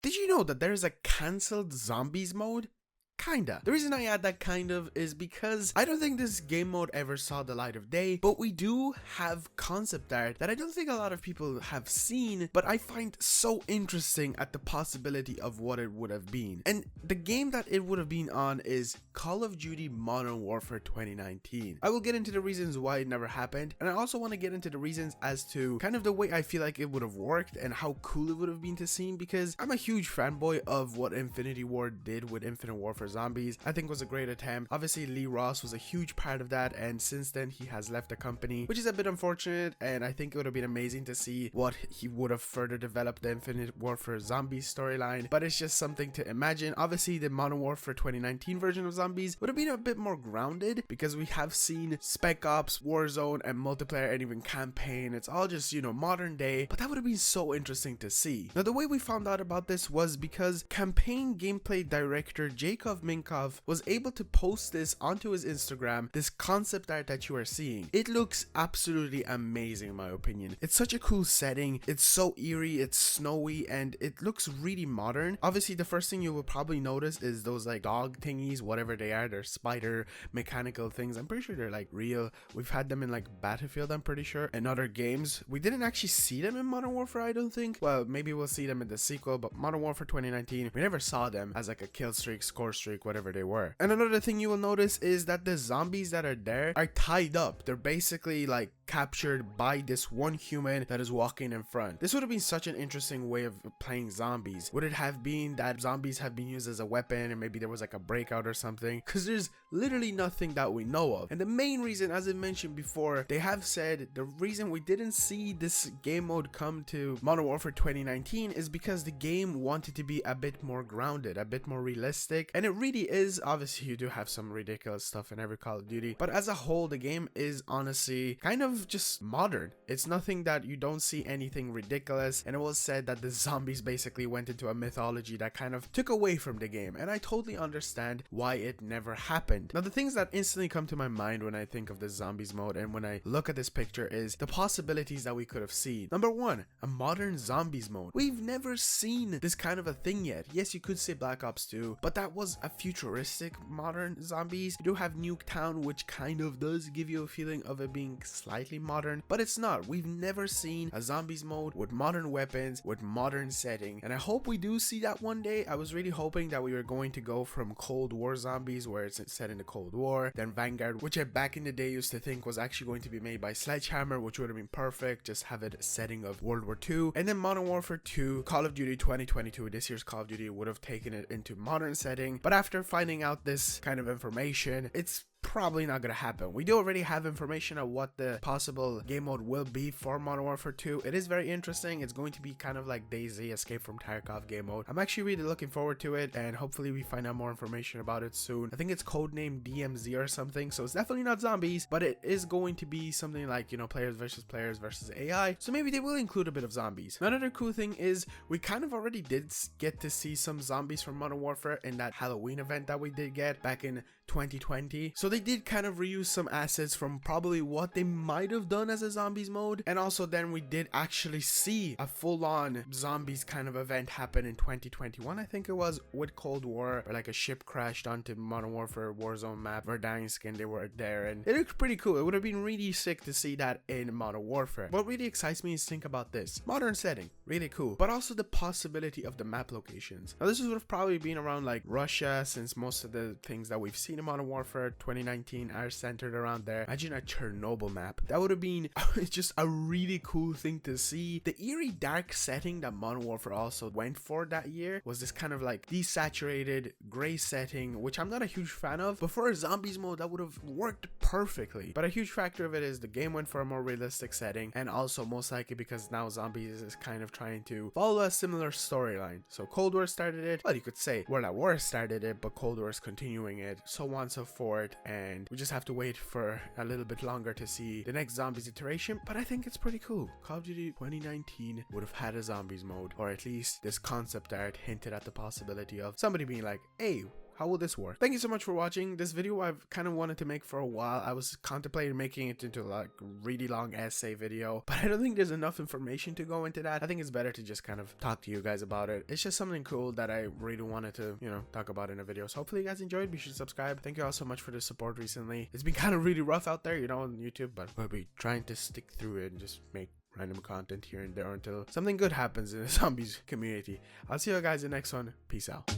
did you know that there is a cancelled zombies mode? Kinda. The reason I add that kind of is because I don't think this game mode ever saw the light of day, but we do have concept art that I don't think a lot of people have seen, but I find so interesting at the possibility of what it would have been. And the game that it would have been on is Call of Duty Modern Warfare 2019. I will get into the reasons why it never happened, and I also want to get into the reasons as to kind of the way I feel like it would have worked and how cool it would have been to see, because I'm a huge fanboy of what Infinity Ward did with Infinite Warfare Zombies. I think it was a great attempt. Obviously Lee Ross was a huge part of that, and since then he has left the company, which is a bit unfortunate, and I think it would have been amazing to see what he would have further developed the Infinite Warfare Zombies storyline, but it's just something to imagine. Obviously the Modern Warfare 2019 version of Zombies would have been a bit more grounded, because we have seen Spec Ops, Warzone, and multiplayer, and even campaign. It's all just, you know, modern day, but that would have been so interesting to see. Now the way we found out about this was because campaign gameplay director Jacob Minkoff was able to post this onto his Instagram, this concept art that you are seeing. It looks absolutely amazing in my opinion. It's such a cool setting, it's so eerie, it's snowy, and it looks really modern. Obviously the first thing you will probably notice is those like dog thingies, whatever they are, they're spider mechanical things. I'm pretty sure they're like real. We've had them in like Battlefield, I'm pretty sure, and other games. We didn't actually see them in Modern Warfare, I don't think. Well, maybe we'll see them in the sequel, but Modern Warfare 2019, we never saw them as like a kill streak, score streak, whatever they were. And another thing you will notice is that the zombies that are there are tied up. They're basically like captured by this one human that is walking in front. This would have been such an interesting way of playing zombies. Would it have been that zombies have been used as a weapon, and maybe there was like a breakout or something? Because there's literally nothing that we know of. And the main reason, as I mentioned before, they have said the reason we didn't see this game mode come to Modern Warfare 2019 is because the game wanted to be a bit more grounded, a bit more realistic, and it really is. Obviously you do have some ridiculous stuff in every Call of Duty, but as a whole the game is honestly kind of just modern. It's nothing that you don't see anything ridiculous, and it was said that the zombies basically went into a mythology that kind of took away from the game, and I totally understand why it never happened. Now the things that instantly come to my mind when I think of the zombies mode and when I look at this picture is the possibilities that we could have seen. Number one, a modern zombies mode. We've never seen this kind of a thing yet. Yes, you could say Black Ops 2, but that was a futuristic modern zombies. You do have Nuketown, which kind of does give you a feeling of it being slightly modern, but it's not. We've never seen a zombies mode with modern weapons, with modern setting, and I hope we do see that one day. I was really hoping that we were going to go from Cold War zombies, where it's set in the Cold War, then Vanguard, which I back in the day used to think was actually going to be made by Sledgehammer, which would have been perfect, just have it a setting of World War II, and then Modern Warfare 2, Call of Duty 2022, this year's Call of Duty would have taken it into modern setting. But after finding out this kind of information, it's probably not gonna happen. We do already have information of what the possible game mode will be for Modern Warfare 2. It is very interesting. It's going to be kind of like DayZ Escape from Tarkov game mode. I'm actually really looking forward to it, and hopefully we find out more information about it soon. I think it's codenamed DMZ or something, so it's definitely not zombies, but it is going to be something like, you know, players versus AI, so maybe they will include a bit of zombies. Another cool thing is we kind of already did get to see some zombies from Modern Warfare in that Halloween event that we did get back in 2020, so they did kind of reuse some assets from probably what they might have done as a zombies mode. And also then we did actually see a full-on zombies kind of event happen in 2021, I think it was, with Cold War, where like a ship crashed onto Modern Warfare Warzone map, Verdansk, and they were there, and it looked pretty cool. It would have been really sick to see that in Modern Warfare. What really excites me is think about this modern setting, really cool, but also the possibility of the map locations. Now this would have probably been around like Russia, since most of the things that we've seen in Modern Warfare 2019 are centered around there. Imagine a Chernobyl map. That would have been just a really cool thing to see. The eerie dark setting that Modern Warfare also went for that year was this kind of like desaturated gray setting, which I'm not a huge fan of, but for a zombies mode that would have worked perfectly. But a huge factor of it is the game went for a more realistic setting, and also most likely because now zombies is kind of trying to follow a similar storyline. So Cold War started it, well, you could say World at War started it, but Cold War is continuing it, so on and so forth, and we just have to wait for a little bit longer to see the next zombies iteration. But I think it's pretty cool. Call of Duty 2019 would have had a zombies mode, or at least this concept art hinted at the possibility of somebody being like, hey, How will this work? Thank you so much for watching. This video I've kind of wanted to make for a while. I was contemplating making it into like really long essay video, but I don't think there's enough information to go into that. I think it's better to just kind of talk to you guys about it. It's just something cool that I really wanted to, you know, talk about in a video. So hopefully you guys enjoyed. Be sure to subscribe. Thank you all so much for the support recently. It's been kind of really rough out there, you know, on YouTube, but we'll be trying to stick through it and just make random content here and there until something good happens in the zombies community. I'll see you guys in the next one. Peace out.